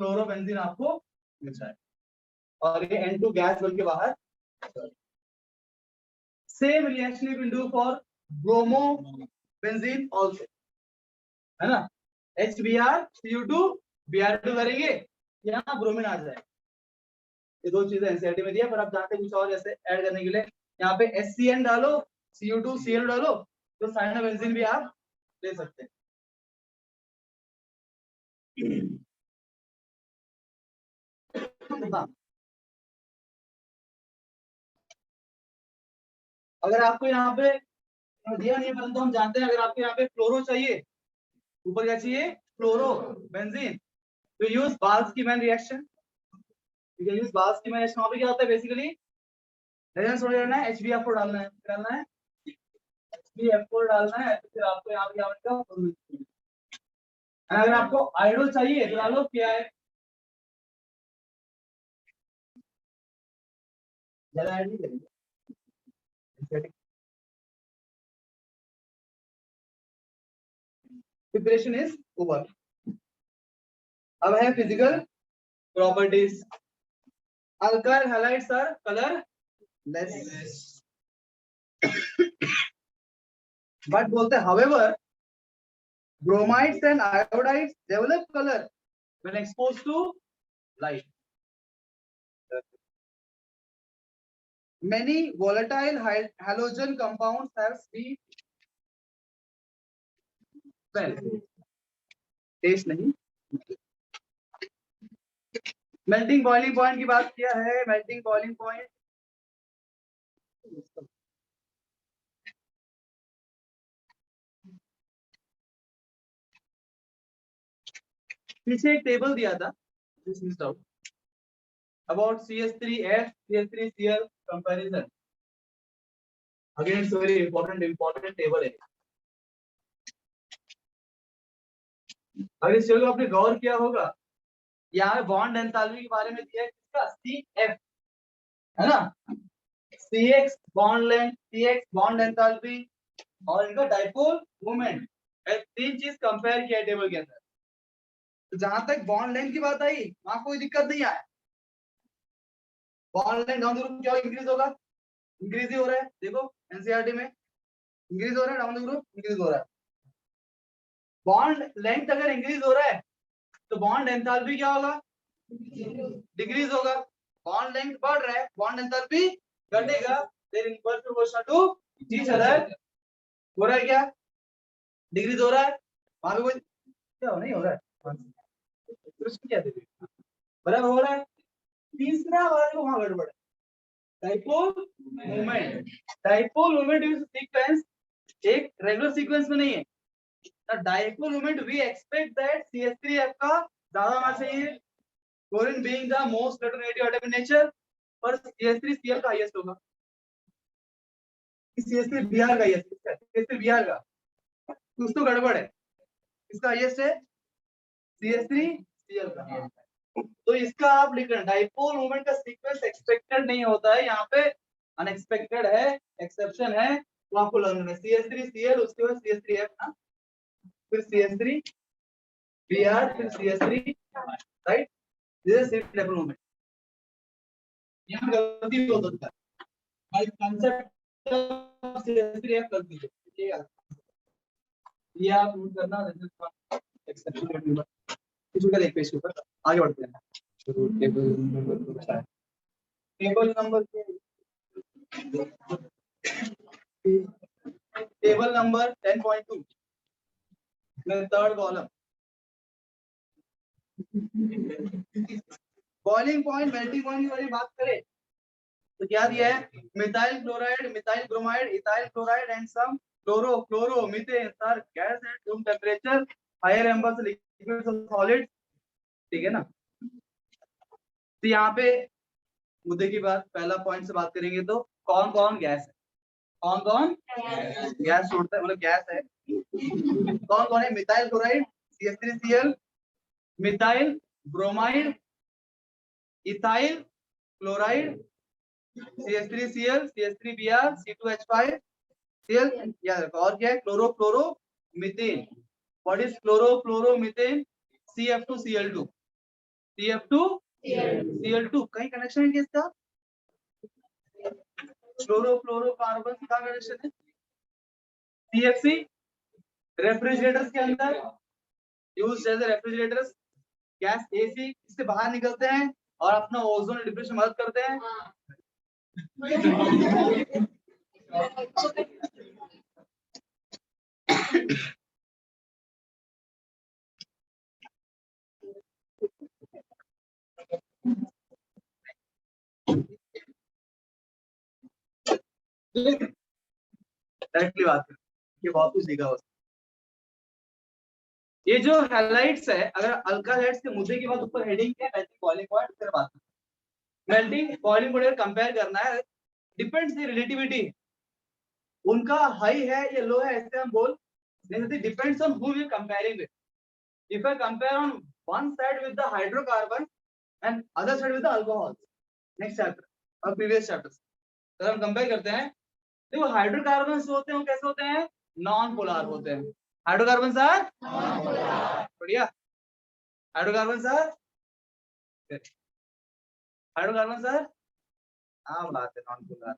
क्लोरोबेंजीन आपको मिल जाएगा और ये N2 गैस बन के बाहर। Same reaction you can do for bromobenzene also, है ना। HBr CO2 Br2 करेंगे, यहाँ ब्रोमीन आ जाएगा। ये दो चीजें एनसीईआरटी में दिया, पर आप जानते कुछ और जैसे ऐड करने के लिए यहाँ पे HCN डालो, CO2 Cl डालो, तो साइनोबेंजीन भी आप ले सकते हैं। अगर आपको यहाँ पे दिया नहीं, परंतु हम जानते हैं अगर आपको यहाँ पे फ्लोरो चाहिए, ऊपर क्या चाहिए, फ्लोरो बेंजीन, तो use Balz Schiemann reaction. You can use Balz Schiemann reaction. वहां पे क्या होता है बेसिकली, रेजोनेंस थोड़ा डालना है, HbF4 डालना है, HbF4 डालना है, तो फिर आपको यहाँ पे क्या मिलेगा, अगर आपको आयोडो चाहिए तो डालो क्या है, ज्यादा ऐड नहीं करेंगे। Preparation is over. अब है physical properties. Alkyl halides are colourless, but बोलते हैं however bromides and iodides develop color when exposed to light. Many volatile halogen compounds have sweet smell, taste नहीं। मेल्टिंग बॉइलिंग पॉइंट की बात किया है, मेल्टिंग बॉइलिंग पॉइंट पीछे एक टेबल दिया था, this missed out. About CH3F, CH3Cl comparison. Again, it's very important table है. अगर इस टेबल को आपने गौर किया होगा, यहाँ बॉन्ड एंथैल्पी के बारे में दिया है किसका, CF, है ना, CX bond length, CX bond enthalpy और इनका डाइपोल मोमेंट, तीन चीज कंपेयर किया टेबल के अंदर. तो जहां तक बॉन्ड लेंथ की बात आई, वहां कोई दिक्कत नहीं आया. Bond length down the group क्या इंक्रीज होगा, इंक्रीज ही हो रहा है. देखो एनसीईआरटी में इंक्रीज हो रहा है, डाउन द ग्रुप इंक्रीज हो रहा है. बॉन्ड लेंथ अगर इंक्रीज हो रहा है तो बॉन्ड एंथैल्पी क्या होगा, डिक्रीज होगा. बॉन्ड लेंथ बढ़ रहा है, बॉन्ड एंथैल्पी घटेगा. They're inverse proportional to each other. हो रहा है क्या, डिक्रीज हो रहा है. वहां पे कोई क्या नहीं हो रहा है, क्या बराबर हो रहा है. तीसरा वाला वहां गड़बड़ है, dipole moment. Dipole moment is sequence, एक रेगुलर सीक्वेंस में नहीं है. The dipole moment we expect that CH3F का ज्यादा होना चाहिए, chlorine being the most electronegative atom in nature, पर CH3Cl का हाईएस्ट होगा. CH3Br का हाईएस्ट, CH3Br का कुछ तो गड़बड़ है. इसका हाईएस्ट है CH3Cl का. तो इसका आप लिख रहे हैं, डाइपोल मोमेंट का सीक्वेंस एक्सपेक्टेड नहीं होता है, यहाँ पे अनएक्सपेक्टेड है, एक्सेप्शन है. तो आपको लर्न है CH3Cl, उसके बाद CH3F ना, फिर CH3Br, फिर CH3, right. This is dipole moment. यहाँ गलती हो सकता है भाई, कांसेप्ट ऑफ CH3F कर दीजिए, ठीक है. ये आप नोट करना, एक्सेप्शन नंबर इसका एक पेज के ऊपर आगे बढ़ते हैं. टेबल नंबर 10.2 में third column, boiling point, melting point की वाली बात करें तो क्या दिया है, methyl chloride, methyl bromide, ethyl chloride and sum chloro, chloro, methane are gas at room temperature, higher members liquids और सॉलिड्स. ठीक है ना. तो यहाँ पे मुद्दे की बात, पहला पॉइंट से बात करेंगे तो कौन कौन गैस है, कौन कौन गैस छोड़ता है, मतलब गैस है. कौन कौन है, methyl chloride CH3Cl, methyl bromide, ethyl chloride CH3Cl, CH3Br, C2H5 Cl. याद रखो. और क्या है, chloro, chloro methane. What is chloro, chloro methane, CF2Cl2, CF2Cl2. कहीं कनेक्शन है क्या इसका, क्लोरो फ्लोरो कार्बन का कनेक्शन है. CFC रेफ्रिजरेटर्स के अंदर use as refrigerators, gas AC इससे बाहर निकलते हैं और अपना ओजोन डिप्रेशन में मदद करते हैं. डायरेक्टली बात करें, ये बहुत कुछ दिखा हो. ये जो हैलाइड्स है, अगर अल्का हैलाइड्स के मुद्दे के बाद ऊपर हेडिंग है मेल्टिंग बॉइलिंग पॉइंट, फिर बात करें. मेल्टिंग बॉइलिंग पॉइंट कंपेयर करना है, डिपेंड्स द रिलेटिविटी, उनका हाई है या लो है, ऐसे हम बोल नहीं सकते. Depends on who we comparing with. If I compare on one side with the hydrocarbon and other side with the alcohol, next chapter और प्रीवियस चैप्टर्स, तो हम कंपेयर करते हैं. देखो हाइड्रोकार्बन होते हैं, वो कैसे होते हैं, नॉन पोलर होते हैं. हाइड्रोकार्बन सर नॉन पोलर, बढ़िया. हाइड्रोकार्बन सर, हाइड्रोकार्बन सर हाँ बात है, non polar.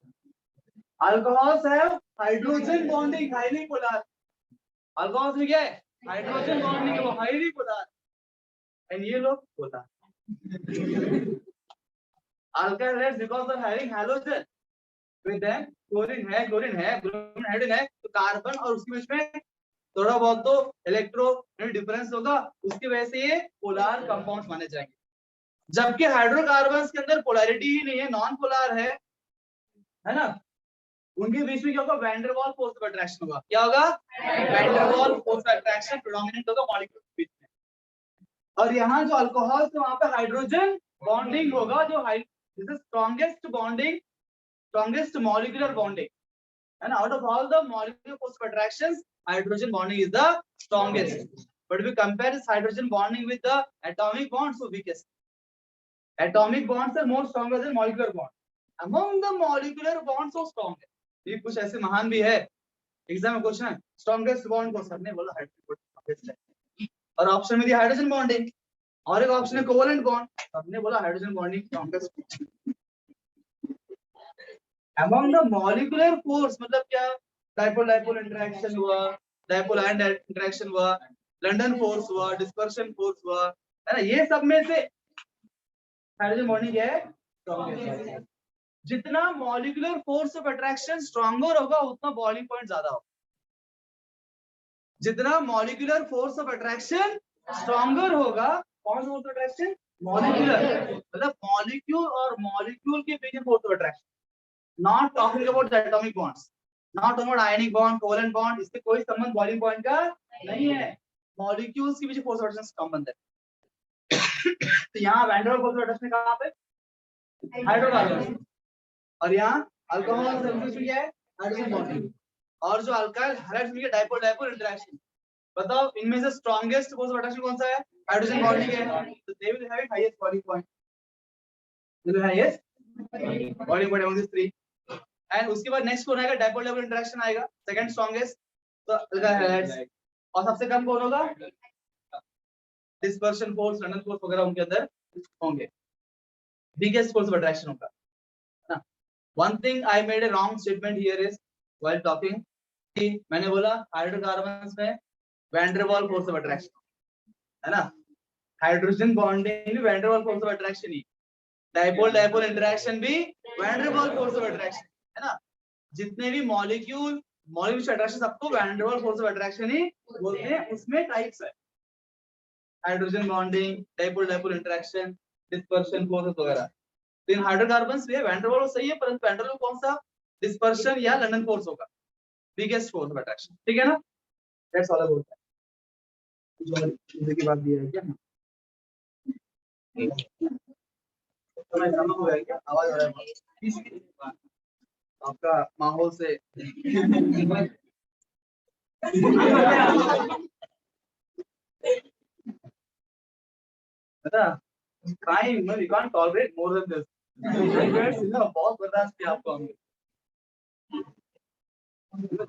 Alcohols have hydrogen bonding, highly polar. Alcohols में क्या है, हाइड्रोजन बॉन्डिंग, वो हाईली पोलर. एंड ये लोग polar. Alkyl because of having halogen with them, chlorine है, ब्रोमीन है, तो कार्बन और उसके बीच में थोड़ा बहुत तो इलेक्ट्रो डिफरेंस होगा, उसकी वजह से ये पोलर कंपाउंड्स माने जाएंगे. जबकि हाइड्रोकार्बन्स के अंदर पोलैरिटी ही नहीं है, नॉन पोलर है ना. उनके बीच में क्या होगा, van der Waals force of attraction होगा. क्या होगा, van der Waals force of attraction predominant होगा मॉलिक्यूल के बीच में. और यहाँ जो अल्कोहल से वहां पे हाइड्रोजन बॉन्डिंग होगा, जो this is strongest molecular bonding है ना. Out of all the molecular force of attraction hydrogen bonding is the strongest. But we compare this hydrogen bonding with the atomic bonds, so weakest. Atomic bonds are more stronger than molecular bond. Among the molecular bonds so strong है. ये कुछ ऐसे महान भी है. एग्जाम में क्वेश्चन है स्ट्रॉन्गेस्ट बॉन्ड को सबने बोला हाइड्रोजन है, और ऑप्शन में दिया हाइड्रोजन बॉन्डिंग, और एक ऑप्शन है कोवेलेंट बॉन्ड, सबने बोला hydrogen bonding strongest. Among the molecular force मतलब क्या, डाइपोल डाइपोल इंटरेक्शन हुआ, डाइपोल आयन इंटरेक्शन हुआ, लंडन फोर्स हुआ, डिस्पर्शन फोर्स हुआ, है ना. ये सब में से हाइड्रोजन बॉन्डिंग है स्ट्रॉन्गेस्ट. जितना molecular force of attraction stronger होगा उतना बॉइलिंग पॉइंट ज्यादा होगा. जितना molecular force of attraction stronger होगा, कौन सा फोर्स ऑफ अट्रैक्शन, मॉलिक्यूलर, मतलब मॉलिक्यूल और मॉलिक्यूल के बीच में force of attraction. Not talking about the atomic bonds, not about ionic bond, covalent bond, इससे कोई संबंध बॉइलिंग पॉइंट का नहीं है. मॉलिक्यूल्स के बीच फोर्स ऑफ अट्रैक्शन संबंध है. तो यहाँ van der Waals force of attraction कहां पे, हाइड्रोकार्बन, और यहाँ अल्कोहल सब्स्टिट्यूशन क्या है, हाइड्रोजन बॉन्डिंग. और जो अल्काइल हैलाइड्स में डाइपोल डाइपोल इंटरेक्शन. बताओ इनमें से स्ट्रॉन्गेस्ट फोर्स ऑफ अट्रैक्शन कौन सा है, हाइड्रोजन बॉन्डिंग है. तो they will have highest boiling point, they will highest boiling point among this three. And उसके बाद नेक्स्ट कौन आएगा, डाइपोल डाइपोल इंटरेक्शन आएगा, सेकंड स्ट्रॉन्गेस्ट. तो अल्काइल हैलाइड्स. और सबसे कम कौन होगा, डिस्पर्शन फोर्स, लंडन फोर्स वगैरह उनके अंदर होंगे. बिगेस्ट फोर्स ऑफ अट्रैक्शन होगा. One thing I made a wrong statement here is while talking कि मैंने बोला हाइड्रोकार्बन्स में van der Waals force of attraction है ना. हाइड्रोजन बॉन्डिंग भी van der Waals force of attraction ही, डाइपोल डाइपोल इंटरेक्शन भी van der Waals force of attraction है ना. जितने भी मॉलिक्यूल से अट्रैक्शन सबको van der Waals force of attraction ही बोलते हैं. उसमें टाइप्स है, hydrogen bonding, dipole dipole interaction, dispersion force वगैरह. तो इन हाइड्रोकार्बन्स में वैन डेर वाल्स सही है, परंतु वैन डेर वाल्स कौन सा, डिस्पर्शन या लंडन फोर्स होगा, बिगेस्ट फोर्स ऑफ अट्रैक्शन. ठीक है ना, दैट्स ऑल अबाउट दैट. जो की बात दिया है क्या, समय कम हो गया क्या, आवाज आ रहा है आपका माहौल से. पता crying, no, we can't tolerate more than this. बहुत बर्दाश्त किया आपको हमने,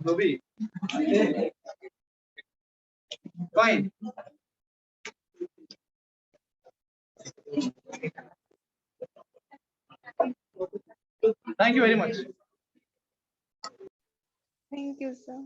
जो भी. Fine. Thank you very much. Thank you, sir.